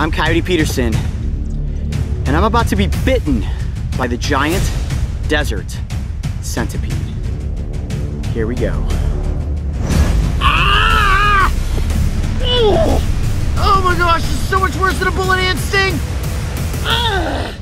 I'm Coyote Peterson, and I'm about to be bitten by the giant desert centipede. Here we go. Ah! Oh my gosh, this is so much worse than a bullet ant sting! Ah!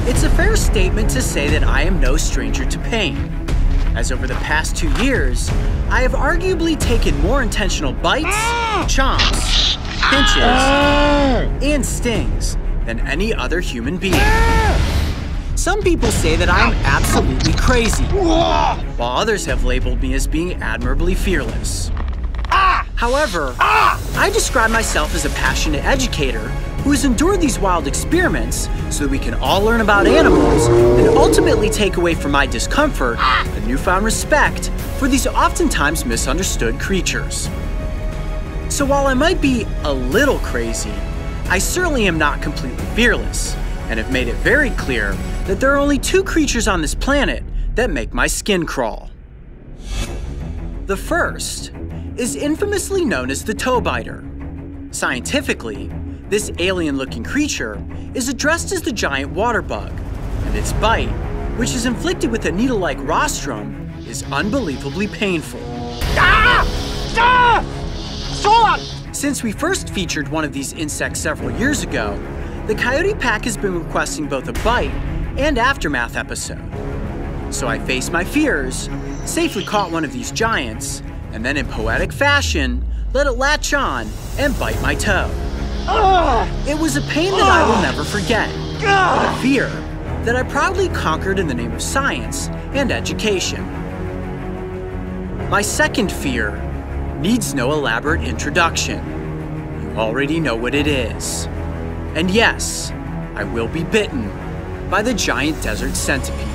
It's a fair statement to say that I am no stranger to pain, as over the past 2 years, I have arguably taken more intentional bites, chomps, pinches, and stings than any other human being. Some people say that I am absolutely crazy, while others have labeled me as being admirably fearless. However, I describe myself as a passionate educator who has endured these wild experiments so that we can all learn about animals and ultimately take away from my discomfort a newfound respect for these oftentimes misunderstood creatures. So while I might be a little crazy, I certainly am not completely fearless, and have made it very clear that there are only 2 creatures on this planet that make my skin crawl. The first is infamously known as the toe biter. Scientifically, this alien-looking creature is addressed as the giant water bug, and its bite, which is inflicted with a needle-like rostrum, is unbelievably painful. Since we first featured one of these insects several years ago, the Coyote Pack has been requesting both a bite and aftermath episode. So I faced my fears, safely caught one of these giants, and then in poetic fashion, let it latch on and bite my toe. It was a pain that I will never forget, but a fear that I proudly conquered in the name of science and education. My second fear needs no elaborate introduction. You already know what it is. And yes, I will be bitten by the giant desert centipede.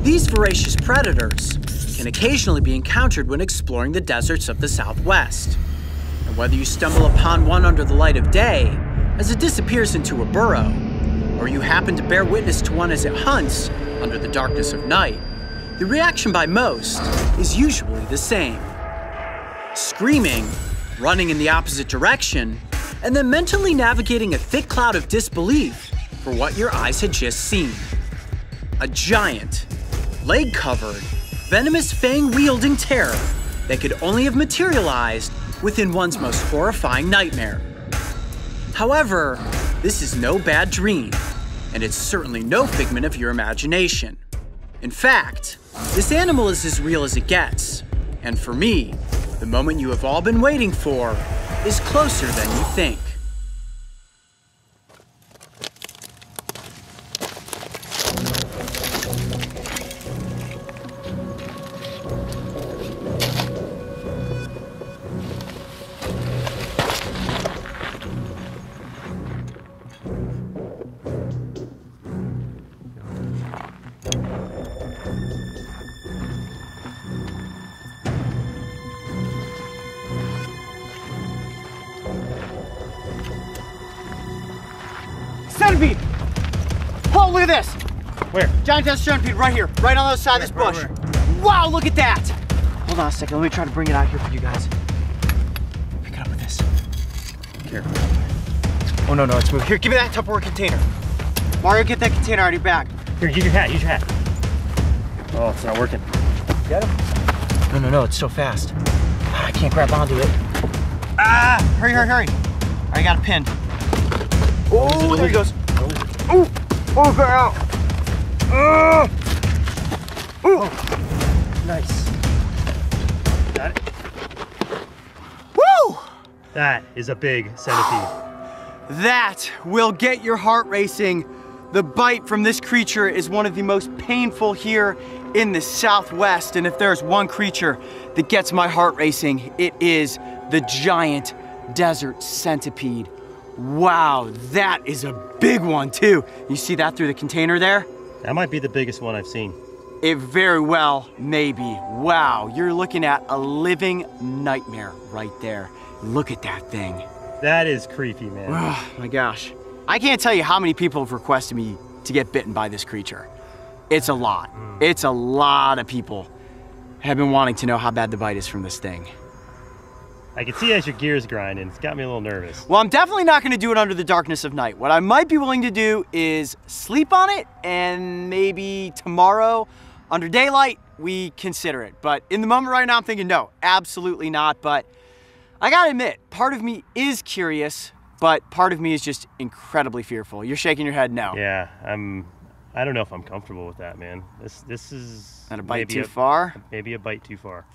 These voracious predators can occasionally be encountered when exploring the deserts of the Southwest. And whether you stumble upon one under the light of day as it disappears into a burrow, or you happen to bear witness to one as it hunts under the darkness of night, the reaction by most is usually the same. Screaming, running in the opposite direction, and then mentally navigating a thick cloud of disbelief for what your eyes had just seen. A giant, leg-covered, venomous fang-wielding terror that could only have materialized within one's most horrifying nightmare. However, this is no bad dream, and it's certainly no figment of your imagination. In fact, this animal is as real as it gets, and for me, the moment you have all been waiting for is closer than you think. Centipede! Oh, look at this! Where? Giant desert centipede right here, right on the other side of this bush. Where? Wow, look at that! Hold on a second, let me try to bring it out here for you guys. Pick it up with this. Here. Oh, no, it's moving. Here, give me that Tupperware container. Mario, get that container out of your bag. Here, use your hat, Oh, it's not working. Get him? No, it's so fast. I can't grab onto it. Hurry. All right, I got it pinned. Oh, there he goes. Oh, got out. Nice. Got it? Woo! That is a big centipede. That will get your heart racing The bite from this creature is one of the most painful here in the Southwest, and if there's one creature that gets my heart racing, it is the giant desert centipede. Wow, that is a big one too. You see that through the container there? That might be the biggest one I've seen. It very well may be. Wow, you're looking at a living nightmare right there. Look at that thing. That is creepy, man. Oh my gosh. I can't tell you how many people have requested me to get bitten by this creature. It's a lot. It's a lot of people have been wanting to know how bad the bite is from this thing. I can see as your gears grinding, it's got me a little nervous. Well, I'm definitely not gonna do it under the darkness of night. What I might be willing to do is sleep on it, and maybe tomorrow under daylight, we consider it. But in the moment right now, I'm thinking no, absolutely not. But I gotta admit, part of me is curious, but part of me is just incredibly fearful. You're shaking your head no. Yeah, I don't know if I'm comfortable with that, man. This is Not a bite too far? Maybe a bite too far.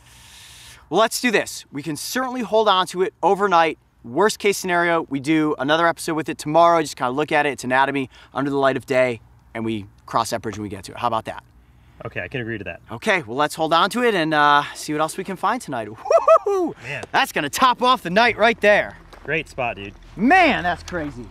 Well, let's do this. We can certainly hold on to it overnight. Worst case scenario, we do another episode with it tomorrow, just kind of look at it, its anatomy under the light of day, and we cross that bridge when we get to it. How about that? Okay, I can agree to that. Okay, well, let's hold on to it and see what else we can find tonight. Woo-hoo-hoo! Man. That's gonna top off the night right there. Great spot, dude. Man, that's crazy.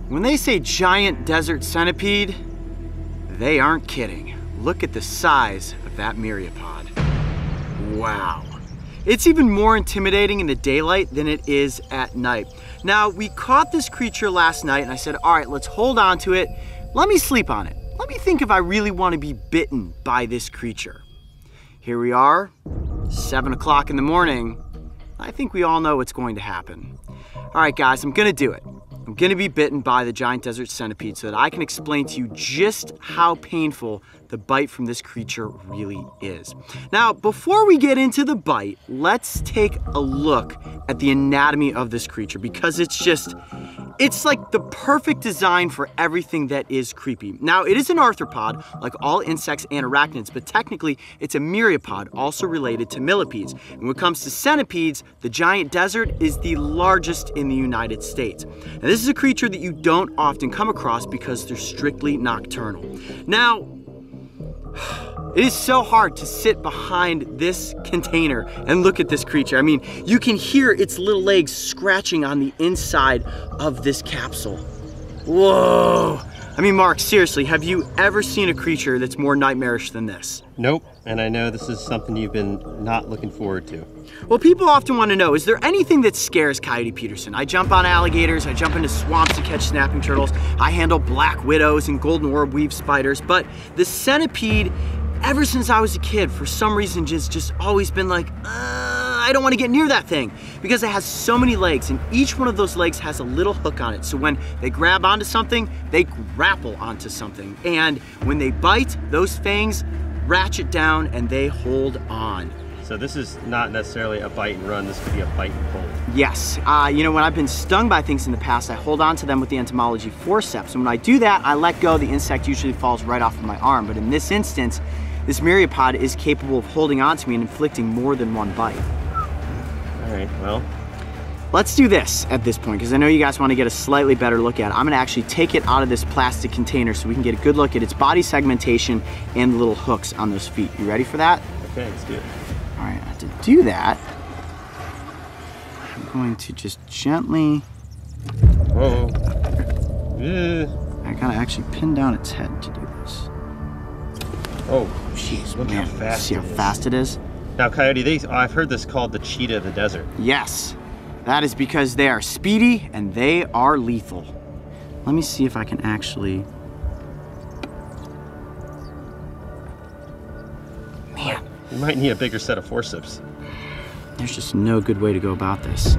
When they say giant desert centipede, they aren't kidding. Look at the size of that myriapod. Wow. It's even more intimidating in the daylight than it is at night. Now, we caught this creature last night and I said, all right, let's hold on to it. Let me sleep on it. Let me think if I really want to be bitten by this creature. Here we are, 7 o'clock in the morning. I think we all know what's going to happen. All right, guys, I'm gonna do it. I'm gonna be bitten by the giant desert centipede so that I can explain to you just how painful the bite from this creature really is. Now, before we get into the bite, let's take a look at the anatomy of this creature because it's like the perfect design for everything that is creepy. Now, it is an arthropod, like all insects and arachnids, but technically it's a myriapod, also related to millipedes. And when it comes to centipedes, the giant desert is the largest in the United States. Now, this is a creature that you don't often come across because they're strictly nocturnal. Now, it is so hard to sit behind this container and look at this creature. I mean, you can hear its little legs scratching on the inside of this capsule. Whoa. I mean, Mark, seriously, have you ever seen a creature that's more nightmarish than this? Nope, and I know this is something you've been not looking forward to. Well, people often want to know, is there anything that scares Coyote Peterson? I jump on alligators, I jump into swamps to catch snapping turtles, I handle black widows and golden orb weave spiders, but the centipede, ever since I was a kid, for some reason, just always been like, I don't want to get near that thing because it has so many legs and each one of those legs has a little hook on it. So when they grab onto something, they grapple onto something. And when they bite, those fangs ratchet down and they hold on. So this is not necessarily a bite and run, this could be a bite and pull. Yes, you know, when I've been stung by things in the past, I hold on to them with the entomology forceps. And when I do that, I let go, the insect usually falls right off of my arm. But in this instance, this myriapod is capable of holding on to me and inflicting more than one bite. All right, well. Let's do this at this point, because I know you guys want to get a slightly better look at it. I'm gonna actually take it out of this plastic container so we can get a good look at its body segmentation and the little hooks on those feet. You ready for that? Okay, let's do it. All right, to do that, I'm going to just gently, Whoa. Yeah. I gotta actually pin down its head to do this. Oh, jeez, look how fast See how fast it is? Now, Coyote, I've heard this called the cheetah of the desert. Yes, that is because they are speedy and they are lethal. Let me see if I can actually, man. You might need a bigger set of forceps. There's just no good way to go about this.